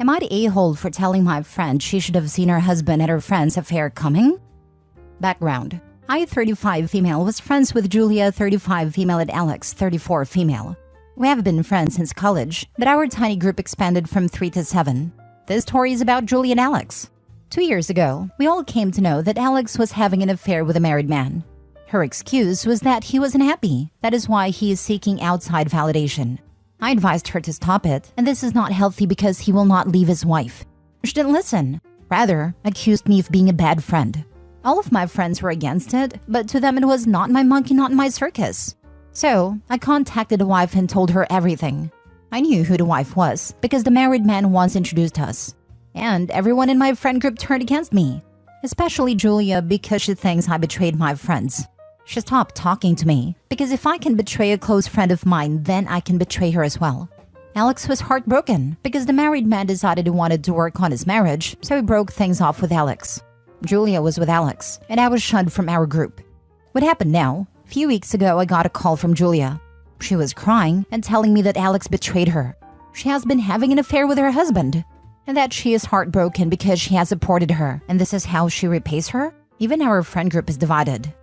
Am I the a-hole for telling my friend she should have seen her husband and her friend's affair coming? Background. I, 35 female, was friends with Julia, 35 female, and Alex, 34 female. We have been friends since college, but our tiny group expanded from 3 to 7. This story is about Julia and Alex. 2 years ago, we all came to know that Alex was having an affair with a married man. Her excuse was that he was unhappy. That is why he is seeking outside validation. I advised her to stop it, and this is not healthy because he will not leave his wife. She didn't listen. Rather, accused me of being a bad friend. All of my friends were against it, but to them it was not my monkey, not my circus. So, I contacted the wife and told her everything. I knew who the wife was because the married man once introduced us. And everyone in my friend group turned against me. Especially Julia because she thinks I betrayed my friends. She stopped talking to me because if I can betray a close friend of mine, then I can betray her as well. Alex was heartbroken because the married man decided he wanted to work on his marriage, so he broke things off with Alex. Julia was with Alex, and I was shunned from our group. What happened now? A few weeks ago, I got a call from Julia. She was crying and telling me that Alex betrayed her. She has been having an affair with her husband, and that she is heartbroken because she has supported her, and this is how she repays her? Even our friend group is divided.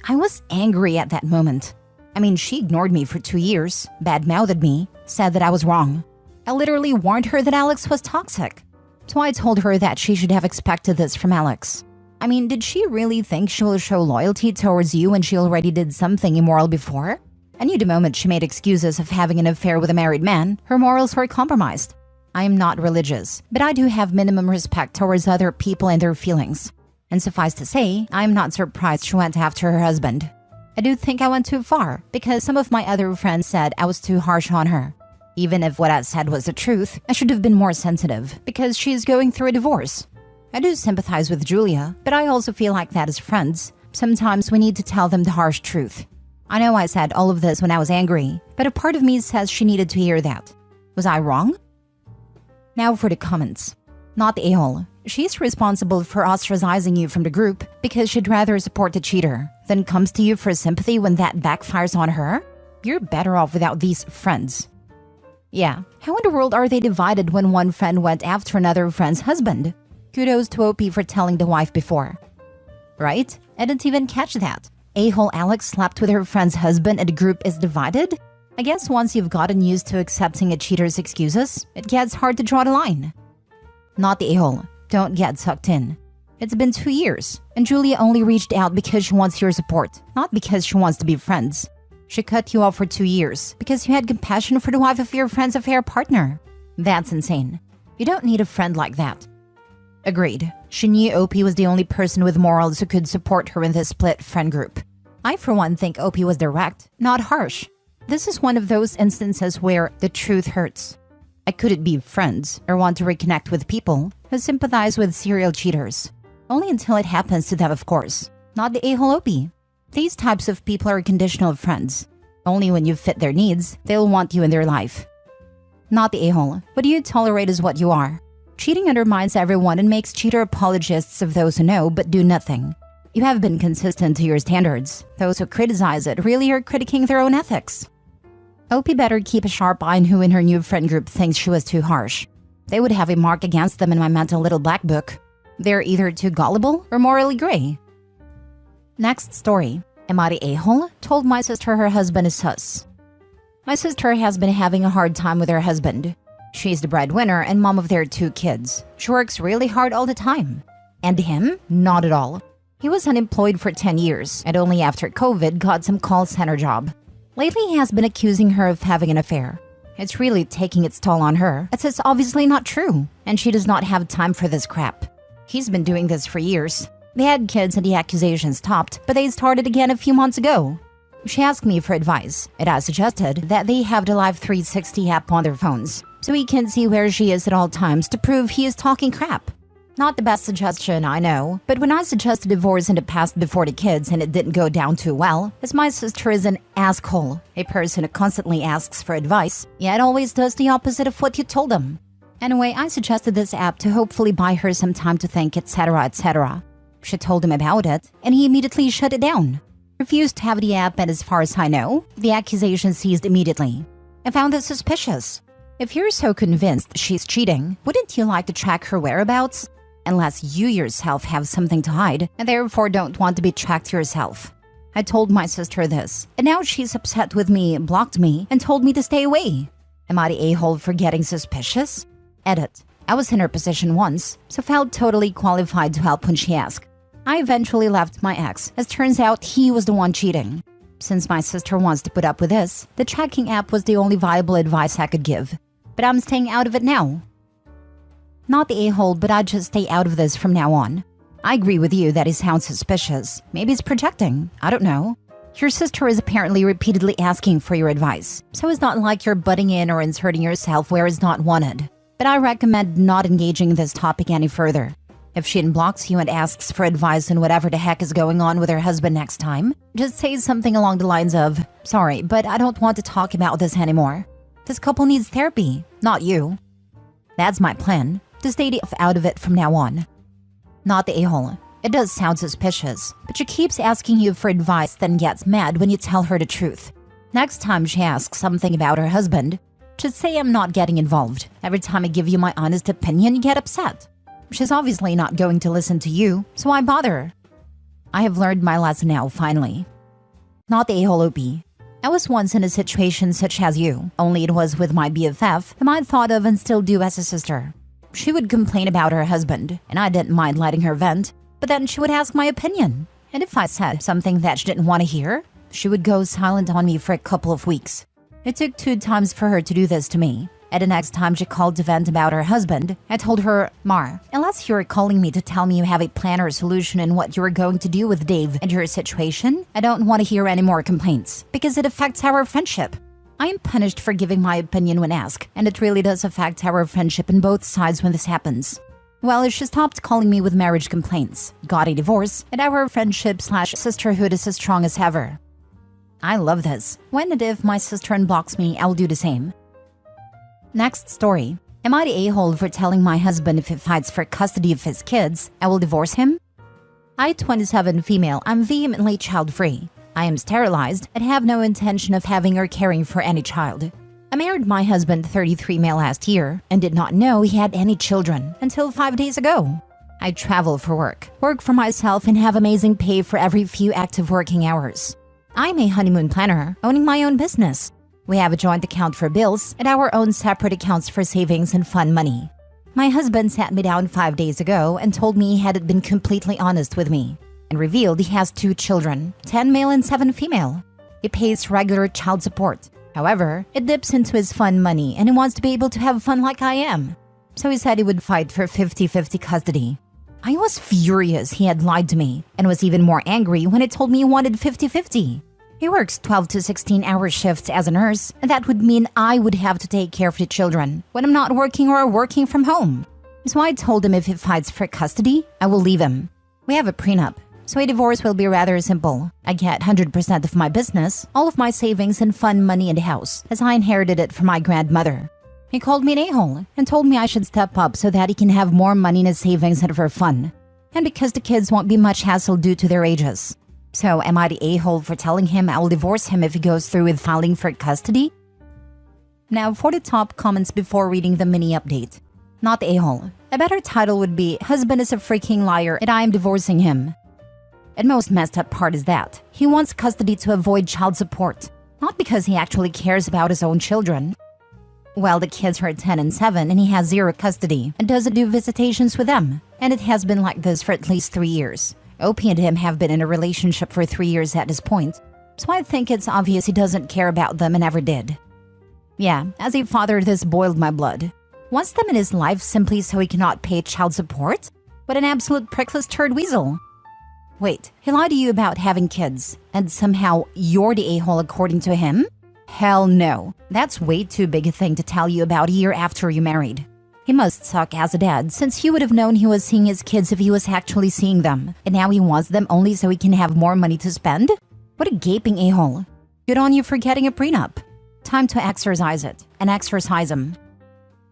I was angry at that moment. I mean, she ignored me for 2 years, bad-mouthed me, said that I was wrong. I literally warned her that Alex was toxic. So I told her that she should have expected this from Alex. I mean, did she really think she will show loyalty towards you when she already did something immoral before? I knew the moment she made excuses of having an affair with a married man, her morals were compromised. I am not religious, but I do have minimum respect towards other people and their feelings. And suffice to say, I am not surprised she went after her husband. I do think I went too far, because some of my other friends said I was too harsh on her. Even if what I said was the truth, I should have been more sensitive, because she is going through a divorce. I do sympathize with Julia, but I also feel like that as friends. Sometimes we need to tell them the harsh truth. I know I said all of this when I was angry, but a part of me says she needed to hear that. Was I wrong? Now for the comments. Not the a-hole. She's responsible for ostracizing you from the group because she'd rather support the cheater than comes to you for sympathy when that backfires on her. You're better off without these friends. Yeah, how in the world are they divided when one friend went after another friend's husband? Kudos to OP for telling the wife before. Right? I didn't even catch that. A-hole Alex slept with her friend's husband and the group is divided? I guess once you've gotten used to accepting a cheater's excuses, it gets hard to draw the line. Not the a-hole. Don't get sucked in. It's been 2 years, and Julia only reached out because she wants your support, not because she wants to be friends. She cut you off for 2 years because you had compassion for the wife of your friend's affair partner. That's insane. You don't need a friend like that. Agreed. She knew OP was the only person with morals who could support her in this split friend group. I, for one, think OP was direct, not harsh. This is one of those instances where the truth hurts. I couldn't be friends or want to reconnect with people who sympathize with serial cheaters. Only until it happens to them, of course. Not the a-hole OP. These types of people are conditional friends. Only when you fit their needs, they'll want you in their life. Not the a-hole. What you tolerate is what you are. Cheating undermines everyone and makes cheater apologists of those who know but do nothing. You have been consistent to your standards. Those who criticize it really are critiquing their own ethics. OP better keep a sharp eye on who in her new friend group thinks she was too harsh. They would have a mark against them in my mental little black book. They're either too gullible or morally gray. Next story. Am I the a-hole? Told my sister her husband is sus. My sister has been having a hard time with her husband. She's the breadwinner and mom of their 2 kids. She works really hard all the time. And him? Not at all. He was unemployed for 10 years and only after COVID got some call center job. Lately, he has been accusing her of having an affair. It's really taking its toll on her, as it's obviously not true, and she does not have time for this crap. He's been doing this for years. They had kids and the accusations stopped, but they started again a few months ago. She asked me for advice, and I suggested that they have the Live 360 app on their phones, so he can see where she is at all times to prove he is talking crap. Not the best suggestion, I know, but when I suggested divorce in the past before the kids and it didn't go down too well, as my sister is an asshole, a person who constantly asks for advice, yet always does the opposite of what you told them. Anyway, I suggested this app to hopefully buy her some time to think, etc., etc. She told him about it, and he immediately shut it down. Refused to have the app, and as far as I know, the accusation ceased immediately. I found this suspicious. If you're so convinced she's cheating, wouldn't you like to track her whereabouts? Unless you yourself have something to hide and therefore don't want to be tracked yourself. I told my sister this, and now she's upset with me, blocked me, and told me to stay away. Am I the a-hole for getting suspicious? Edit. I was in her position once, so felt totally qualified to help when she asked. I eventually left my ex, as turns out he was the one cheating. Since my sister wants to put up with this, the tracking app was the only viable advice I could give. But I'm staying out of it now. Not the a-hole, but I'd just stay out of this from now on. I agree with you that he sounds suspicious. Maybe he's projecting. I don't know. Your sister is apparently repeatedly asking for your advice, so it's not like you're butting in or inserting yourself where it's not wanted. But I recommend not engaging in this topic any further. If she unblocks you and asks for advice on whatever the heck is going on with her husband next time, just say something along the lines of, "Sorry, but I don't want to talk about this anymore. This couple needs therapy, not you." That's my plan, to stay out of it from now on. Not the a-hole. It does sound suspicious, but she keeps asking you for advice, then gets mad when you tell her the truth. Next time she asks something about her husband, just say I'm not getting involved. Every time I give you my honest opinion, you get upset. She's obviously not going to listen to you, so why bother? I have learned my lesson now, finally. Not the a-hole OP. I was once in a situation such as you, only it was with my BFF, whom I thought of and still do as a sister. She would complain about her husband, and I didn't mind letting her vent, but then she would ask my opinion. And if I said something that she didn't want to hear, she would go silent on me for a couple of weeks. It took 2 times for her to do this to me. And the next time she called to vent about her husband, I told her, "Mar, unless you're calling me to tell me you have a plan or a solution in what you're going to do with Dave and your situation, I don't want to hear any more complaints, because it affects our friendship. I am punished for giving my opinion when asked, and it really does affect our friendship on both sides when this happens." Well, she stopped calling me with marriage complaints, got a divorce, and our friendship/sisterhood is as strong as ever. I love this. When and if my sister unblocks me, I'll do the same. Next story. Am I the a-hole for telling my husband if he fights for custody of his kids, I will divorce him? I, 27 female, I'm vehemently child-free. I am sterilized and have no intention of having or caring for any child. I married my husband, 33 male, last year and did not know he had any children until 5 days ago. I travel for work for myself, and have amazing pay for every few active working hours. I'm a honeymoon planner, owning my own business. We have a joint account for bills and our own separate accounts for savings and fun money. My husband sat me down 5 days ago and told me he had been completely honest with me and revealed he has 2 children, 10 male and 7 female. He pays regular child support. However, it dips into his fun money and he wants to be able to have fun like I am. So he said he would fight for 50-50 custody. I was furious he had lied to me and was even more angry when he told me he wanted 50-50. He works 12 to 16-hour shifts as a nurse, and that would mean I would have to take care of the children when I'm not working or working from home. So I told him if he fights for custody, I will leave him. We have a prenup, so a divorce will be rather simple. I get 100% of my business, all of my savings and fun money in the house, as I inherited it from my grandmother. He called me an a-hole and told me I should step up so that he can have more money in his savings and for fun. And because the kids won't be much hassle due to their ages. So am I the a-hole for telling him I will divorce him if he goes through with filing for custody? Now for the top comments before reading the mini update. Not the a-hole. A better title would be, "Husband is a freaking liar and I am divorcing him." And most messed up part is that he wants custody to avoid child support, not because he actually cares about his own children. Well, the kids are 10 and 7 and he has 0 custody and doesn't do visitations with them. And it has been like this for at least 3 years. OP and him have been in a relationship for 3 years at this point, so I think it's obvious he doesn't care about them and never did. Yeah, as a father, this boiled my blood. Wants them in his life simply so he cannot pay child support? What an absolute prickless turd weasel. Wait, he lied to you about having kids, and somehow you're the a-hole according to him? Hell no. That's way too big a thing to tell you about a year after you married. He must suck as a dad, since he would have known he was seeing his kids if he was actually seeing them, and now he wants them only so he can have more money to spend? What a gaping a-hole. Good on you for getting a prenup. Time to exercise it, and exercise him.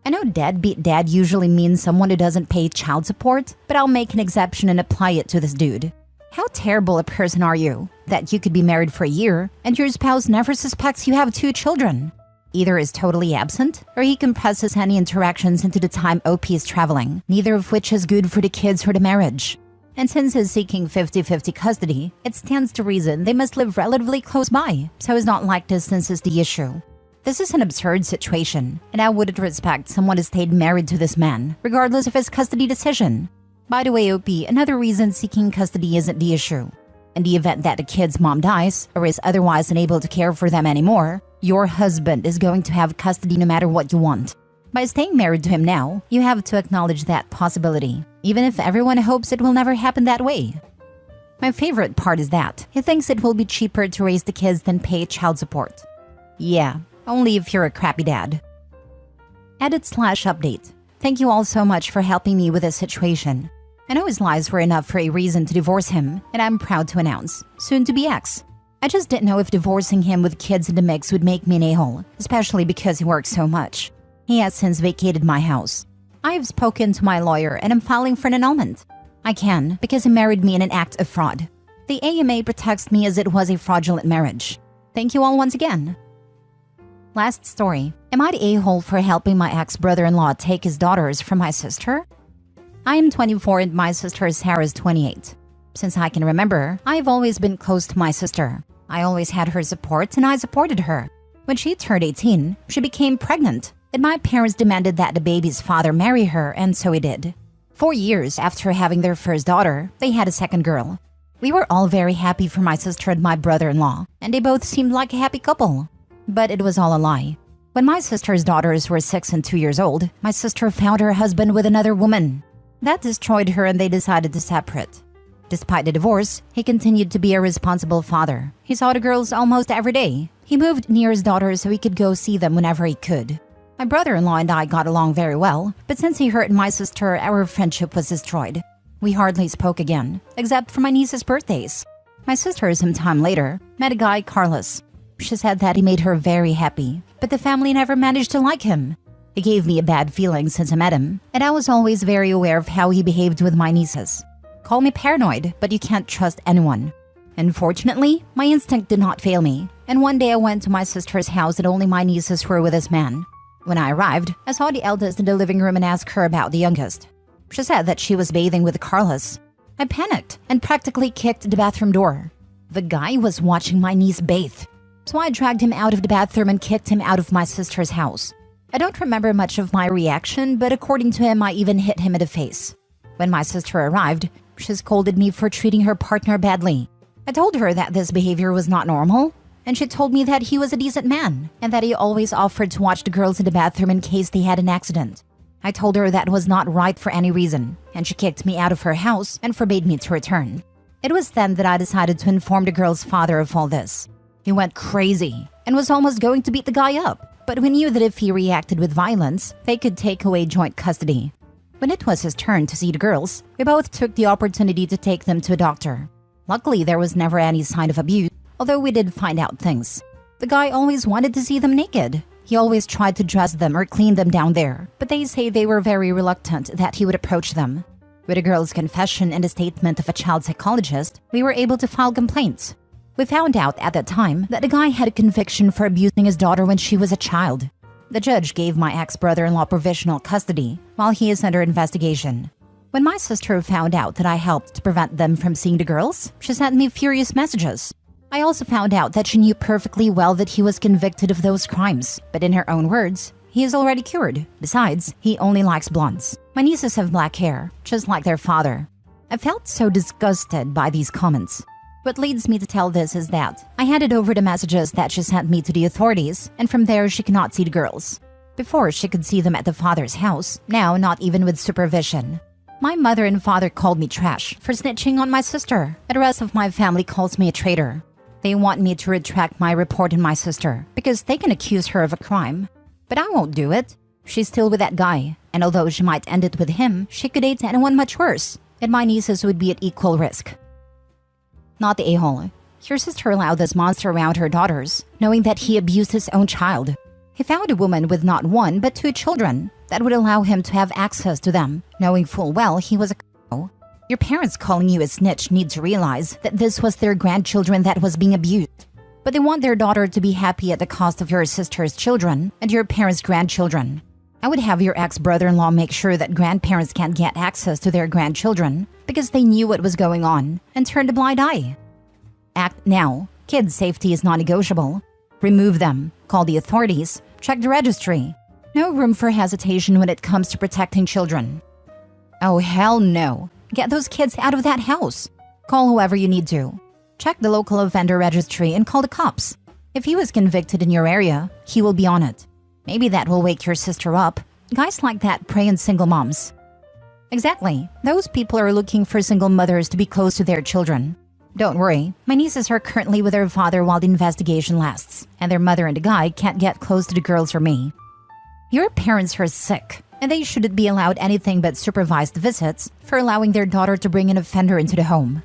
I know deadbeat dad usually means someone who doesn't pay child support, but I'll make an exception and apply it to this dude. How terrible a person are you, that you could be married for a year, and your spouse never suspects you have 2 children? Either is totally absent, or he compresses any interactions into the time OP is traveling, neither of which is good for the kids or the marriage. And since he's seeking 50-50 custody, it stands to reason they must live relatively close by, so it's not like distance is the issue. This is an absurd situation, and I wouldn't respect someone who stayed married to this man, regardless of his custody decision. By the way, OP, another reason seeking custody isn't the issue. In the event that the kid's mom dies, or is otherwise unable to care for them anymore, your husband is going to have custody no matter what you want. By staying married to him now, you have to acknowledge that possibility, even if everyone hopes it will never happen that way. My favorite part is that he thinks it will be cheaper to raise the kids than pay child support. Yeah, only if you're a crappy dad. Edit/update. Thank you all so much for helping me with this situation. I know his lies were enough for a reason to divorce him, and I'm proud to announce, soon to be ex. I just didn't know if divorcing him with kids in the mix would make me an a-hole, especially because he works so much. He has since vacated my house. I have spoken to my lawyer and am filing for an annulment. I can, because he married me in an act of fraud. The AMA protects me as it was a fraudulent marriage. Thank you all once again. Last story. Am I the a-hole for helping my ex-brother-in-law take his daughters from my sister? I am 24 and my sister Sarah is 28. Since I can remember, I've always been close to my sister. I always had her support and I supported her. When she turned 18, she became pregnant, and my parents demanded that the baby's father marry her, and so he did. 4 years after having their first daughter, they had a second girl. We were all very happy for my sister and my brother-in-law, and they both seemed like a happy couple. But it was all a lie. When my sister's daughters were 6 and 2 years old, my sister found her husband with another woman. That destroyed her and they decided to separate. Despite the divorce, he continued to be a responsible father. He saw the girls almost every day. He moved near his daughters so he could go see them whenever he could. My brother-in-law and I got along very well, but since he hurt my sister, our friendship was destroyed. We hardly spoke again, except for my niece's birthdays. My sister, some time later, met a guy, Carlos. She said that he made her very happy, but the family never managed to like him. He gave me a bad feeling since I met him, and I was always very aware of how he behaved with my nieces. Call me paranoid, but you can't trust anyone. Unfortunately, my instinct did not fail me, and one day I went to my sister's house and only my nieces were with this man. When I arrived, I saw the eldest in the living room and asked her about the youngest. She said that she was bathing with Carlos. I panicked and practically kicked the bathroom door. The guy was watching my niece bathe, so I dragged him out of the bathroom and kicked him out of my sister's house. I don't remember much of my reaction, but according to him, I even hit him in the face. When my sister arrived, she scolded me for treating her partner badly. I told her that this behavior was not normal, and she told me that he was a decent man and that he always offered to watch the girls in the bathroom in case they had an accident. I told her that was not right for any reason, and she kicked me out of her house and forbade me to return. It was then that I decided to inform the girl's father of all this. He went crazy and was almost going to beat the guy up. But we knew that if he reacted with violence, they could take away joint custody. When it was his turn to see the girls, we both took the opportunity to take them to a doctor. Luckily, there was never any sign of abuse, although we did find out things. The guy always wanted to see them naked. He always tried to dress them or clean them down there, but they say they were very reluctant that he would approach them. With the girl's confession and the statement of a child psychologist, we were able to file complaints. We found out at that time that the guy had a conviction for abusing his daughter when she was a child. The judge gave my ex-brother-in-law provisional custody while he is under investigation. When my sister found out that I helped to prevent them from seeing the girls, she sent me furious messages. I also found out that she knew perfectly well that he was convicted of those crimes, but in her own words, he is already cured. Besides, he only likes blondes. My nieces have black hair, just like their father. I felt so disgusted by these comments. What leads me to tell this is that I handed over the messages that she sent me to the authorities, and from there she cannot see the girls. Before, she could see them at the father's house, now not even with supervision. My mother and father called me trash for snitching on my sister, and the rest of my family calls me a traitor. They want me to retract my report on my sister because they can accuse her of a crime. But I won't do it. She's still with that guy, and although she might end it with him, she could date anyone much worse, and my nieces would be at equal risk. Not the a-hole. Your sister allowed this monster around her daughters, knowing that he abused his own child. He found a woman with not 1 but 2 children that would allow him to have access to them, knowing full well he was a c***o. Your parents calling you a snitch need to realize that this was their grandchildren that was being abused. but they want their daughter to be happy at the cost of your sister's children and your parents' grandchildren. I would have your ex-brother-in-law make sure that grandparents can't get access to their grandchildren because they knew what was going on and turned a blind eye. Act now. Kids' safety is non-negotiable. Remove them. Call the authorities. Check the registry. No room for hesitation when it comes to protecting children. Oh, hell no. Get those kids out of that house. Call whoever you need to. Check the local offender registry and call the cops. If he was convicted in your area, he will be on it. Maybe that will wake your sister up. Guys like that prey on single moms. Exactly. Those people are looking for single mothers to be close to their children. Don't worry, my nieces are currently with their father while the investigation lasts, and their mother and the guy can't get close to the girls or me. Your parents are sick, and they shouldn't be allowed anything but supervised visits for allowing their daughter to bring an offender into the home.